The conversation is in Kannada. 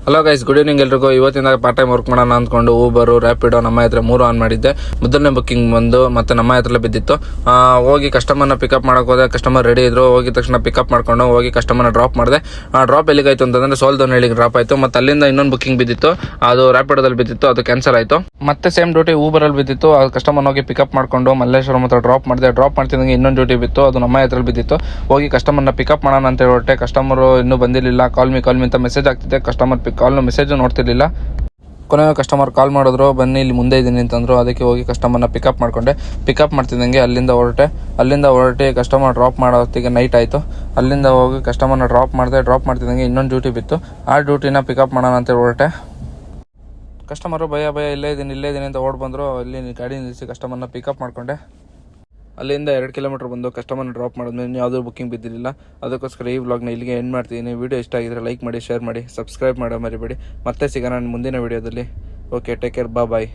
ಹಲೋ ಗೈಸ್, ಗುಡ್ ಈವ್ನಿಂಗ್ ಎಲ್ರಿಗೂ. ಇವತ್ತಿಂದ ಪಾರ್ಟ್ ಟೈಮ್ ವರ್ಕ್ ಮಾಡೋಣ ಅಂದ್ಕೊಂಡು ಊಬರು, ರ್ಯಾಪಿಡೋ ನಮ್ಮ ಹತ್ರ 3 ಆನ್ ಮಾಡಿದ್ದೆ. ಮೊದಲನೇ ಬುಕ್ಕಿಂಗ್ ಬಂದು ಮತ್ತೆ ನಮ್ಮ ಹತ್ರಲ್ಲೇ ಬಿದ್ದಿತ್ತು. ಹೋಗಿ ಕಸ್ಟಮರ್ನ ಪಿಕಪ್ ಮಾಡೋಕೆ ಹೋದೆ. ಕಸ್ಟಮರ್ ರೆಡಿ ಇದ್ರು. ಹೋಗಿದ ತಕ್ಷಣ ಪಿಕಪ್ ಮಾಡ್ಕೊಂಡು ಹೋಗಿ ಕಸ್ಟಮರ್ನ ಡ್ರಾಪ್ ಮಾಡಿದೆ. ಡ್ರಾಪ್ ಎಲ್ಲಿಗಾಯ್ತು ಅಂತಂದ್ರೆ ಸೋಲ್ದೊನ್ನೆಳ್ಳಿಗೆ ಡ್ರಾಪ್ ಆಯಿತು. ಮತ್ತೆ ಅಲ್ಲಿಂದ ಇನ್ನೊಂದು ಬುಕ್ಕಿಂಗ್ ಬಿದ್ದಿತ್ತು, ಅದು ರ್ಯಾಪಿಡೋದಲ್ಲಿ ಬಿದ್ದಿತ್ತು, ಅದು ಕ್ಯಾನ್ಸಲ್ ಆಯಿತು. ಮತ್ತೆ ಸೇಮ್ ಡ್ಯೂಟಿ ಊಬರಲ್ಲಿ ಬಿದ್ದಿತ್ತು. ಆ ಕಸ್ಟಮರ್ ಹೋಗಿ ಪಿಕಪ್ ಮಾಡ್ಕೊಂಡು ಮಲ್ಲೇಶ್ವರಂ ಹತ್ರ ಡ್ರಾಪ್ ಮಾಡಿದೆ. ಡ್ರಾಪ್ ಮಾಡ್ತಿದ್ದಂಗೆ ಇನ್ನೊಂದು ಡ್ಯೂಟಿ ಬಿತ್ತು, ಅದು ನಮ್ಮ ಹತ್ರದಲ್ಲಿ ಬಿದ್ದಿತ್ತು. ಹೋಗಿ ಕಸ್ಟಮರ್ನ ಪಿಕಪ್ ಮಾಡೋಣ ಅಂತ ಹೇಳ್ಬಿಟ್ಟೆ. ಕಸ್ಟಮರು ಇನ್ನೂ ಬಂದಿರಲಿಲ್ಲ. ಕಾಲ್ ಮಿ ಅಂತ ಮೆಸೇಜ್ ಆಗ್ತಿದೆ. ಕಸ್ಟಮರ್ ಕಾಲ್ನ ಮೆಸೇಜ್ ನೋಡ್ತಿರ್ಲಿಲ್ಲ. ಕೊನೆಯ ಕಸ್ಟಮರ್ ಕಾಲ್ ಮಾಡಿದ್ರು, ಬನ್ನಿ ಇಲ್ಲಿ ಮುಂದೆ ಇದ್ದೀನಿ ಅಂತಂದ್ರು. ಅದಕ್ಕೆ ಹೋಗಿ ಕಸ್ಟಮರ್ನ ಪಿಕಪ್ ಮಾಡ್ಕೊಂಡೆ. ಪಿಕಪ್ ಮಾಡ್ತಿದ್ದಂಗೆ ಅಲ್ಲಿಂದ ಹೊರಟೆ ಕಸ್ಟಮರ್ ಡ್ರಾಪ್ ಮಾಡೋ ಹೊತ್ತಿಗೆ ನೈಟ್ ಆಯಿತು. ಅಲ್ಲಿಂದ ಹೋಗಿ ಕಸ್ಟಮರ್ನ ಡ್ರಾಪ್ ಮಾಡ್ತಿದ್ದಂಗೆ ಇನ್ನೊಂದು ಡ್ಯೂಟಿ ಬಿತ್ತು. ಆ ಡ್ಯೂಟಿನ ಪಿಕಪ್ ಮಾಡೋಣ ಅಂತ ಹೊರಟೆ. ಕಸ್ಟಮರು ಭಯ ಇಲ್ಲೇ ಇದ್ದೀನಿ ಅಂತ ಓಡ್ ಬಂದರು. ಅಲ್ಲಿ ಗಾಡಿ ನಿಲ್ಲಿಸಿ ಕಸ್ಟಮರ್ನ ಪಿಕಪ್ ಮಾಡ್ಕೊಂಡೆ. ಅಲ್ಲಿಂದ 2 ಕಿಲೋಮೀಟರ್ ಬಂದು ಕಸ್ಟಮರ್ನ ಡ್ರಾಪ್ ಮಾಡಿದ್ಮೇಲೆ ಯಾವುದೂ ಬುಕ್ಕಿಂಗ್ ಬಿದ್ದಿರಲಿಲ್ಲ. ಅದಕ್ಕೋಸ್ಕರ ಈ ವ್ಲಾಗ್ನ ಇಲ್ಲಿಗೆ ಎಂಡ್ ಮಾಡ್ತೀನಿ. ವಿಡಿಯೋ ಇಷ್ಟ ಆಗಿದ್ರೆ ಲೈಕ್ ಮಾಡಿ, ಶೇರ್ ಮಾಡಿ, ಸಬ್ಸ್ಕ್ರೈಬ್ ಮಾಡೋ ಮರಿಬೇಡಿ. ಮತ್ತೆ ಸಿಗೋಣ ಮುಂದಿನ ವಿಡಿಯೋದಲ್ಲಿ. ಓಕೆ, ಟೇಕ್ ಕೇರ್, ಬಾಯ್.